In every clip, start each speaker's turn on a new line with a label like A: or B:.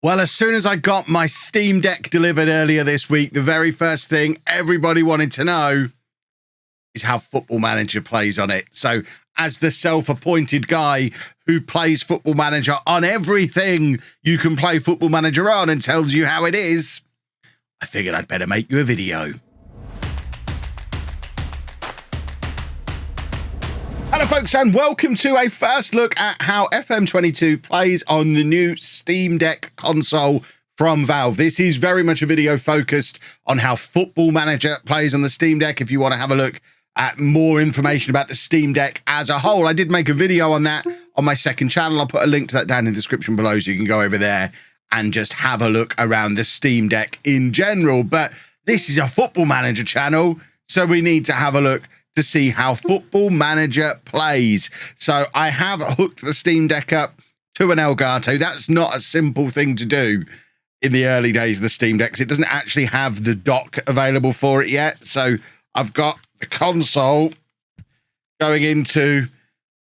A: Well, as soon as I got my Steam Deck delivered earlier this week, the very first thing everybody wanted to know is how Football Manager plays on it. So, as the self-appointed guy who plays Football Manager on everything you can play Football Manager on and tells you how it is, I figured I'd better make you a video. Hello folks, and welcome to a first look at how FM22 plays on the new Steam Deck console from Valve. This is very much a video focused on how Football Manager plays on the Steam Deck. If you want to have a look at more information about the Steam Deck as a whole, I did make a video on that on my second channel. I'll put a link to that down in the description below so you can go over there and just have a look around the Steam Deck in general. But this is a Football Manager channel, so we need to have a look to see how Football Manager plays. So I have hooked the Steam Deck up to an Elgato. That's not a simple thing to do in the early days of the Steam Deck. It doesn't actually have the dock available for it yet. So I've got the console going into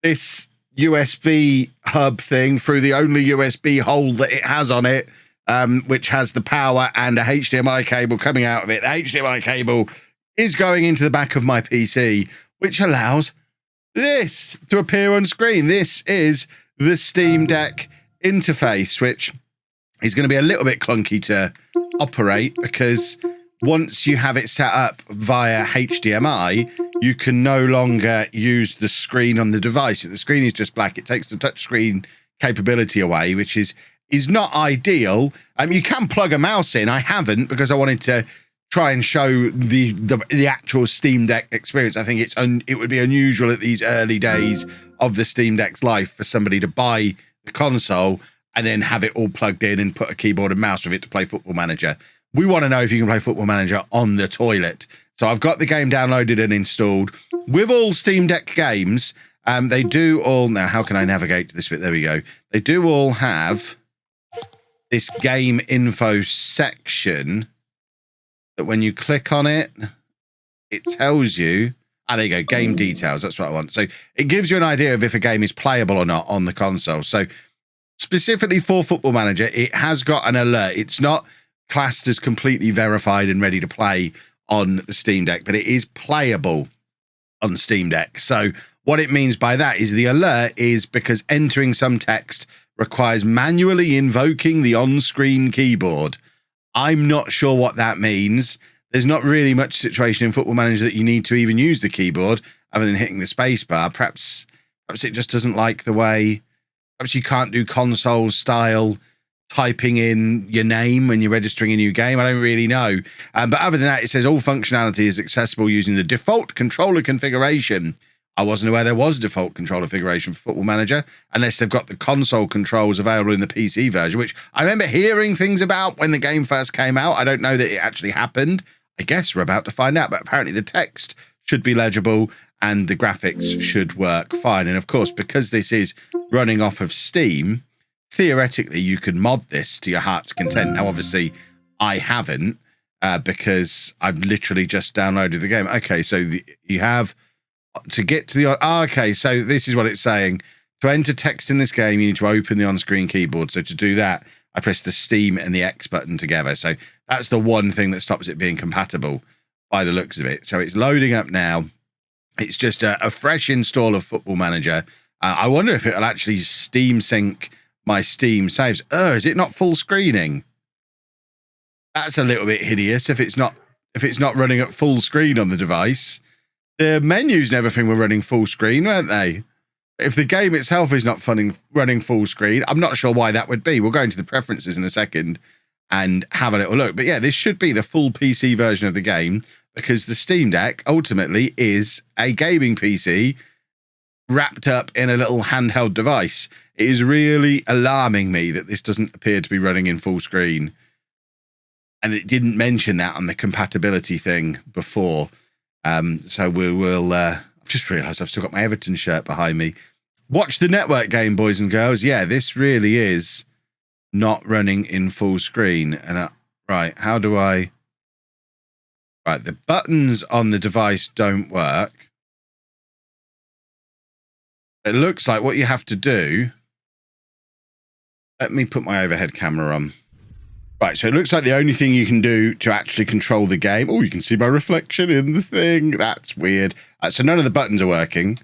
A: this USB hub thing through the only USB hole that it has on it, which has the power and a HDMI cable coming out of it. The HDMI cable is going into the back of my PC, which allows this to appear on screen. This is the Steam Deck interface, which is going to be a little bit clunky to operate because once you have it set up via HDMI, you can no longer use the screen on the device. The screen is just black. It takes the touchscreen capability away, which is not ideal. You can plug a mouse in. I haven't because I wanted to try and show the actual Steam Deck experience. I think it would be unusual at these early days of the Steam Deck's life for somebody to buy the console and then have it all plugged in and put a keyboard and mouse with it to play Football Manager. We want to know if you can play Football Manager on the toilet. So I've got the game downloaded and installed. With all Steam Deck games, they do all... Now, how can I navigate to this bit? There we go. They do all have this game info section that when you click on it, it tells you... there you go, game details. That's what I want. So it gives you an idea of if a game is playable or not on the console. So specifically for Football Manager, it has got an alert. It's not classed as completely verified and ready to play on the Steam Deck, but it is playable on Steam Deck. So what it means by that is the alert is because entering some text requires manually invoking the on-screen keyboard. I'm not sure what that means. There's not really much situation in Football Manager that you need to even use the keyboard other than hitting the space bar. Perhaps it just doesn't like the way... Perhaps you can't do console style typing in your name when you're registering a new game. I don't really know. But other than that, it says all functionality is accessible using the default controller configuration. I wasn't aware there was default controller configuration for Football Manager, unless they've got the console controls available in the PC version, which I remember hearing things about when the game first came out. I don't know that it actually happened. I guess we're about to find out, but apparently the text should be legible and the graphics should work fine. And of course, because this is running off of Steam, theoretically, you could mod this to your heart's content. Now, obviously, I haven't because I've literally just downloaded the game. Okay, so you have to get to the... okay, so this is what it's saying. To enter text in this game, you need to open the on-screen keyboard. So to do that, I press the Steam and the X button together. So that's the one thing that stops it being compatible by the looks of it. So it's loading up now. It's just a fresh install of Football Manager. I wonder if it'll actually Steam sync my Steam saves. Is it not full screening? That's a little bit hideous if it's not running at full screen on the device. The menus and everything were running full screen, weren't they? If the game itself is not running full screen, I'm not sure why that would be. We'll go into the preferences in a second and have a little look. But yeah, this should be the full PC version of the game because the Steam Deck ultimately is a gaming PC wrapped up in a little handheld device. It is really alarming me that this doesn't appear to be running in full screen. And it didn't mention that on the compatibility thing before. So I've just realised I've still got my Everton shirt behind me. Watch the network game, boys and girls. Yeah, this really is not running in full screen. And right, how do I... Right, the buttons on the device don't work. It looks like what you have to do... Let me put my overhead camera on. Right, so it looks like the only thing you can do to actually control the game... Oh, you can see my reflection in the thing. That's weird. So none of the buttons are working.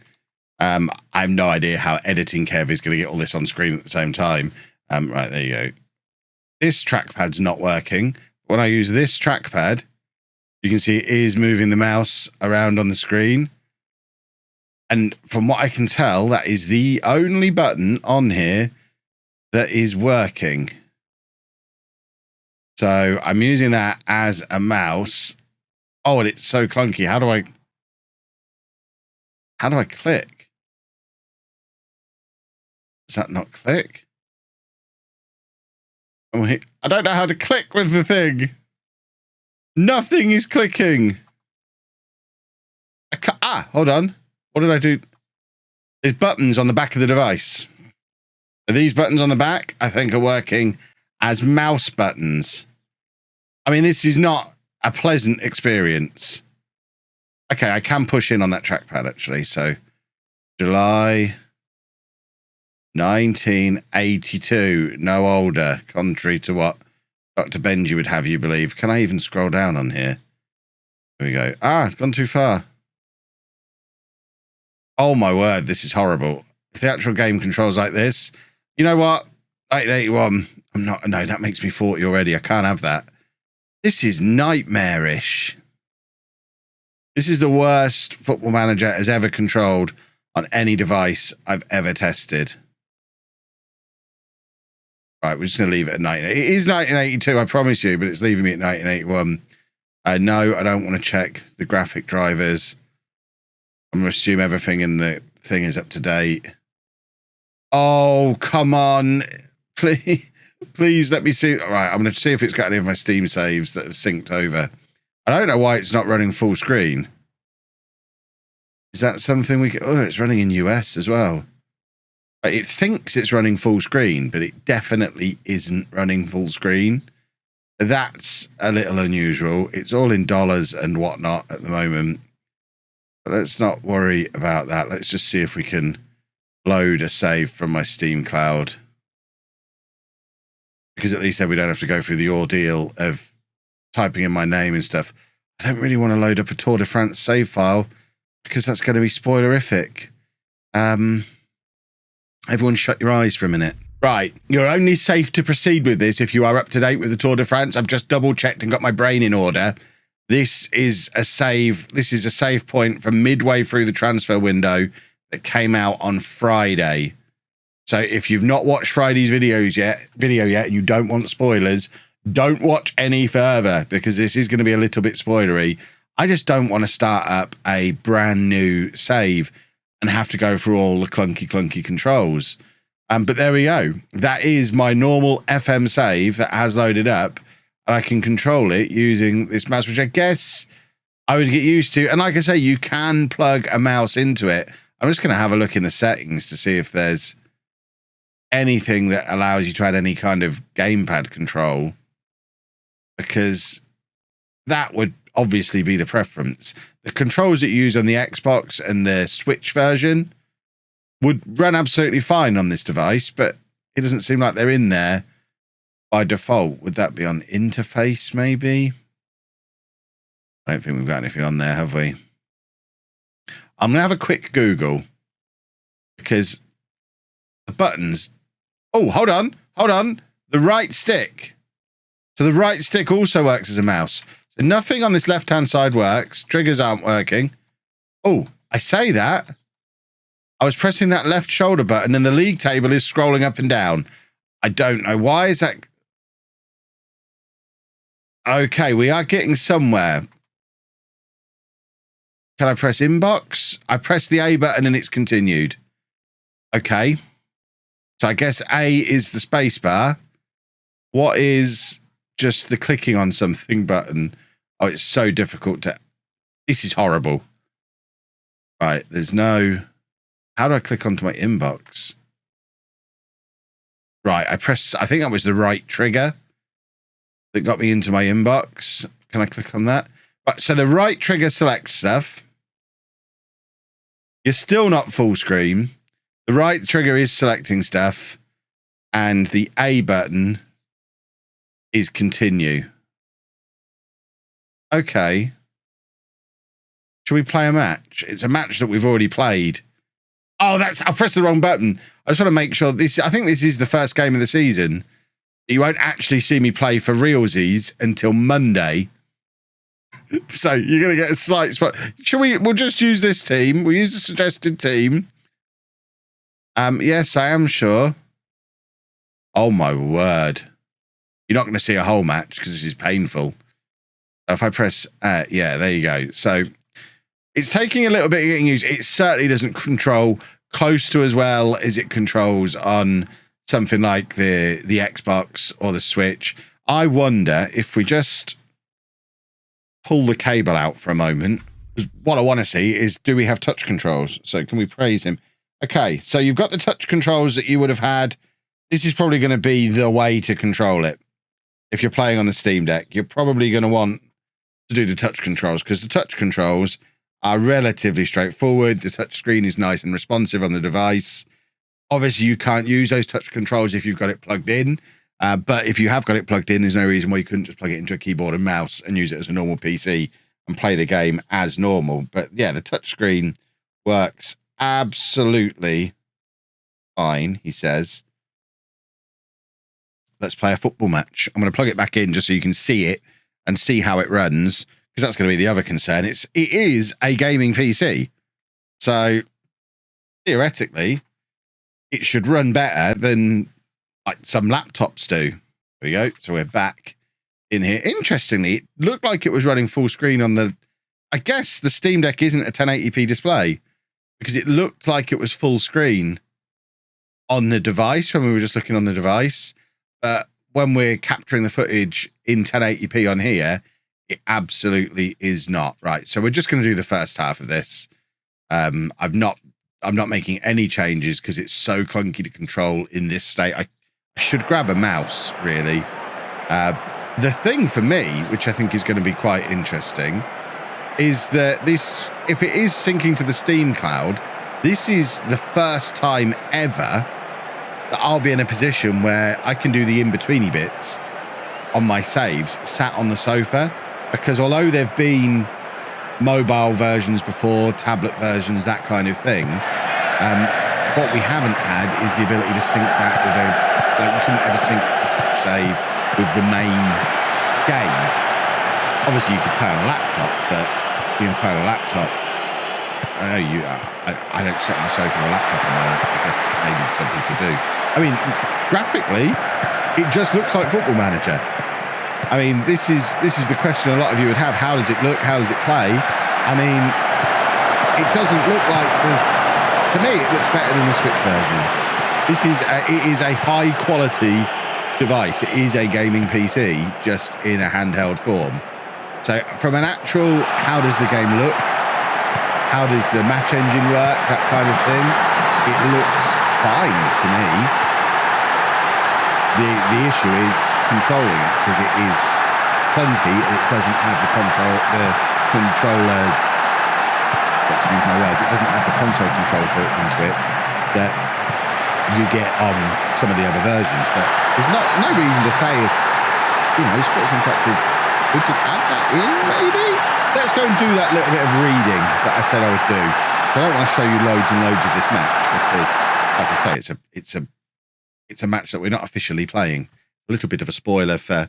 A: I have no idea how editing Kev is going to get all this on screen at the same time. Right, there you go. This trackpad's not working. When I use this trackpad, you can see it is moving the mouse around on the screen. And from what I can tell, that is the only button on here that is working. So I'm using that as a mouse. Oh, and it's so clunky. How do I click? Does that not click? I don't know how to click with the thing. Nothing is clicking. Hold on. What did I do? There's buttons on the back of the device. Are these buttons on the back, I think, are working as mouse buttons. I mean, this is not a pleasant experience. Okay, I can push in on that trackpad, actually. So, July 1982, no older, contrary to what Dr. Benji would have you believe. Can I even scroll down on here? Here we go. It's gone too far. Oh, my word, this is horrible. If the actual game controls like this, you know what? 1981, no, that makes me 40 already. I can't have that. This is nightmarish. This is the worst Football Manager has ever controlled on any device I've ever tested. Right, we're just going to leave it at 19. It is 1982, I promise you, but it's leaving me at 1981. No, I don't want to check the graphic drivers. I'm going to assume everything in the thing is up to date. Oh, come on. Please let me see. All right, I'm going to see if it's got any of my Steam saves that have synced over. I don't know why it's not running full screen. Is that something we can... Oh, it's running in US as well. It thinks it's running full screen, but it definitely isn't running full screen. That's a little unusual. It's all in dollars and whatnot at the moment. But let's not worry about that. Let's just see if we can load a save from my Steam cloud. Because at least then we don't have to go through the ordeal of typing in my name and stuff. I don't really want to load up a Tour de France save file because that's going to be spoilerific. Everyone shut your eyes for a minute. Right, you're only safe to proceed with this if you are up to date with the Tour de France. I've just double checked and got my brain in order. This is a save. This is a save point from midway through the transfer window that came out on Friday. So if you've not watched Friday's video yet, and you don't want spoilers, don't watch any further because this is going to be a little bit spoilery. I just don't want to start up a brand new save and have to go through all the clunky controls. But there we go. That is my normal FM save that has loaded up, and I can control it using this mouse, which I guess I would get used to. And like I say, you can plug a mouse into it. I'm just going to have a look in the settings to see if there's anything that allows you to add any kind of gamepad control, because that would obviously be the preference. The controls that you use on the Xbox and the Switch version would run absolutely fine on this device, but it doesn't seem like they're in there by default. Would that be on interface, maybe? I don't think we've got anything on there, have we? I'm going to have a quick Google, because the buttons... Oh, hold on. The right stick. So the right stick also works as a mouse. So nothing on this left-hand side works. Triggers aren't working. Oh, I say that. I was pressing that left shoulder button and the league table is scrolling up and down. I don't know. Why is that? Okay, we are getting somewhere. Can I press inbox? I press the A button and it's continued. Okay. So I guess A is the space bar. What is just the clicking on something button? Oh, it's so difficult to... This is horrible. Right, there's no... How do I click onto my inbox? Right, I think that was the right trigger that got me into my inbox. Can I click on that? Right, so the right trigger selects stuff. You're still not full screen. The right trigger is selecting stuff. And the A button is continue. Okay. Should we play a match? It's a match that we've already played. Oh, I pressed the wrong button. I just want to make sure I think this is the first game of the season. You won't actually see me play for realsies until Monday. So you're going to get a slight spot. We'll just use this team. We'll use the suggested team. Yes, I am sure. Oh my word. You're not going to see a whole match because this is painful. If I press, yeah, there you go. So it's taking a little bit of getting used. It certainly doesn't control close to as well as it controls on something like the Xbox or the Switch. I wonder if we just pull the cable out for a moment. What I want to see is, do we have touch controls? So can we praise him? Okay, so you've got the touch controls that you would have had. This is probably going to be the way to control it. If you're playing on the Steam Deck, you're probably going to want to do the touch controls because the touch controls are relatively straightforward. The touch screen is nice and responsive on the device. Obviously, you can't use those touch controls if you've got it plugged in. But if you have got it plugged in, there's no reason why you couldn't just plug it into a keyboard and mouse and use it as a normal PC and play the game as normal. But yeah, the touch screen works absolutely fine, he says. Let's play a football match. I'm going to plug it back in just so you can see it and see how it runs, because that's going to be the other concern. It is a gaming PC. So theoretically, it should run better than like some laptops do. There we go. So we're back in here. Interestingly, it looked like it was running full screen on the, I guess the Steam Deck isn't a 1080p display because it looked like it was full screen on the device when we were just looking on the device. But when we're capturing the footage in 1080p on here, it absolutely is not. Right. So we're just going to do the first half of this. I'm not making any changes because it's so clunky to control in this state. I should grab a mouse, really. The thing for me, which I think is going to be quite interesting, is that this, if it is syncing to the Steam cloud, this is the first time ever that I'll be in a position where I can do the in-betweeny bits on my saves sat on the sofa, because although there've been mobile versions before, tablet versions, that kind of thing, what we haven't had is the ability to sync that with you couldn't ever sync a touch save with the main game. Obviously you could play on a laptop, but you can play on a laptop. I know I don't sit on the sofa with a laptop on my lap. I guess maybe some people do. I mean, graphically, it just looks like Football Manager. I mean, this is the question a lot of you would have. How does it look? How does it play? I mean, it doesn't look like to me, it looks better than the Switch version. It is a high quality device. It is a gaming PC, just in a handheld form. So from an actual, how does the game look? How does the match engine work? That kind of thing. It looks fine to me. The issue is controlling it, because it is clunky and it doesn't have the controller. Let's use my words. It doesn't have the console controls built into it that you get on some of the other versions. But there's no reason to say if Sports Interactive, we could add that in maybe. Let's go and do that little bit of reading that I said I would do. I don't want to show you loads and loads of this match because, like I say, it's a match that we're not officially playing. A little bit of a spoiler for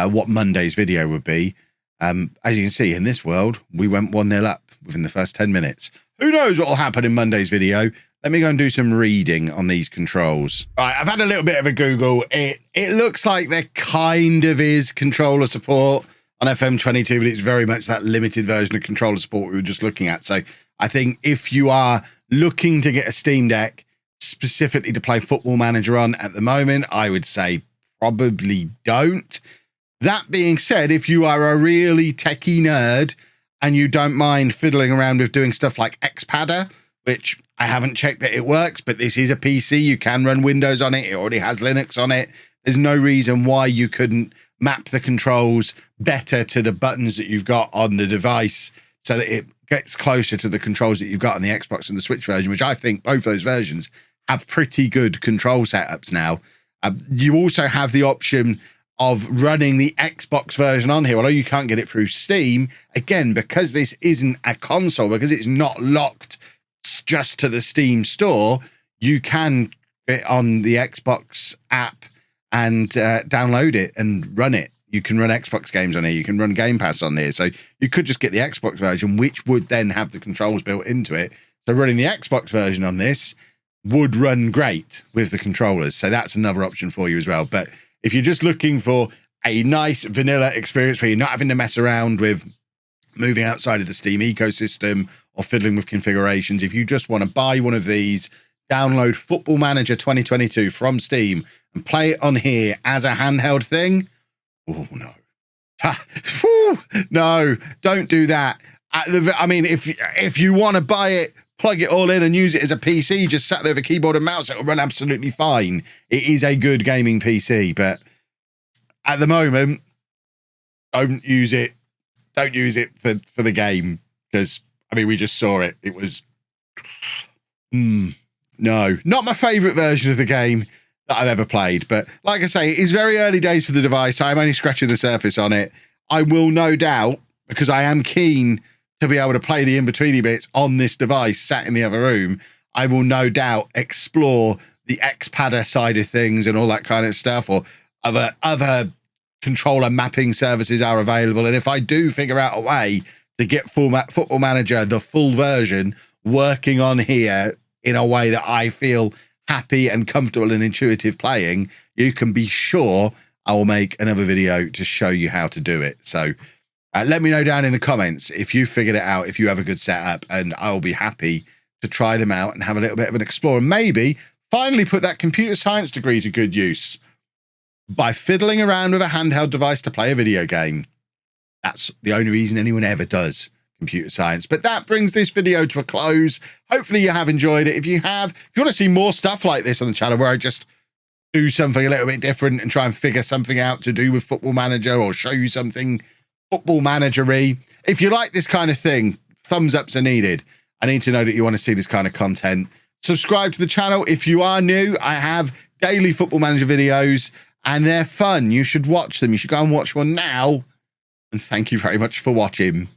A: what Monday's video would be. As you can see, in this world, we went 1-0 up within the first 10 minutes. Who knows what will happen in Monday's video? Let me go and do some reading on these controls. All right, I've had a little bit of a Google. It looks like there kind of is controller support on FM22, but it's very much that limited version of controller support we were just looking at. So I think if you are looking to get a Steam Deck specifically to play Football Manager on at the moment, I would say probably don't. That being said, if you are a really techie nerd and you don't mind fiddling around with doing stuff like Xpadder, which I haven't checked that it works, but this is a PC, you can run Windows on it, it already has Linux on it. There's no reason why you couldn't map the controls better to the buttons that you've got on the device so that it gets closer to the controls that you've got on the Xbox and the Switch version, which I think both those versions have pretty good control setups now. You also have the option of running the Xbox version on here, although you can't get it through Steam. Again, because this isn't a console, because it's not locked just to the Steam store, you can get on the Xbox app and download it and run it. You can run Xbox games on here. You can run Game Pass on here. So you could just get the Xbox version, which would then have the controls built into it. So running the Xbox version on this would run great with the controllers. So that's another option for you as well. But if you're just looking for a nice vanilla experience where you're not having to mess around with moving outside of the Steam ecosystem or fiddling with configurations, if you just want to buy one of these, download Football Manager 2022 from Steam and play it on here as a handheld thing, oh no. No, don't do that. I mean, if you want to buy it, plug it all in and use it as a PC, just sat there with a keyboard and mouse, it'll run absolutely fine. It is a good gaming PC, but at the moment, don't use it. Don't use it for the game, because, I mean, we just saw it. It was, no, not my favorite version of the game that I've ever played. But like I say, it's very early days for the device. I'm only scratching the surface on it. I will no doubt, because I am keen to be able to play the in-betweeny bits on this device sat in the other room, I will no doubt explore the Xpadder side of things and all that kind of stuff, or other controller mapping services are available. And if I do figure out a way to get Football Manager, the full version, working on here in a way that I feel happy and comfortable and intuitive playing, you can be sure I will make another video to show you how to do it. So let me know down in the comments if you figured it out, if you have a good setup, and I'll be happy to try them out and have a little bit of an explore, and maybe finally put that computer science degree to good use by fiddling around with a handheld device to play a video game. That's the only reason anyone ever does computer science. But that brings this video to a close. Hopefully you have enjoyed it. If you have, if you want to see more stuff like this on the channel where I just do something a little bit different and try and figure something out to do with Football Manager, or show you something Football Manager-y, if you like this kind of thing, thumbs ups are needed. I need to know that you want to see this kind of content. Subscribe to the channel if you are new. I have daily Football Manager videos and they're fun. You should watch them. You should go and watch one now. And thank you very much for watching.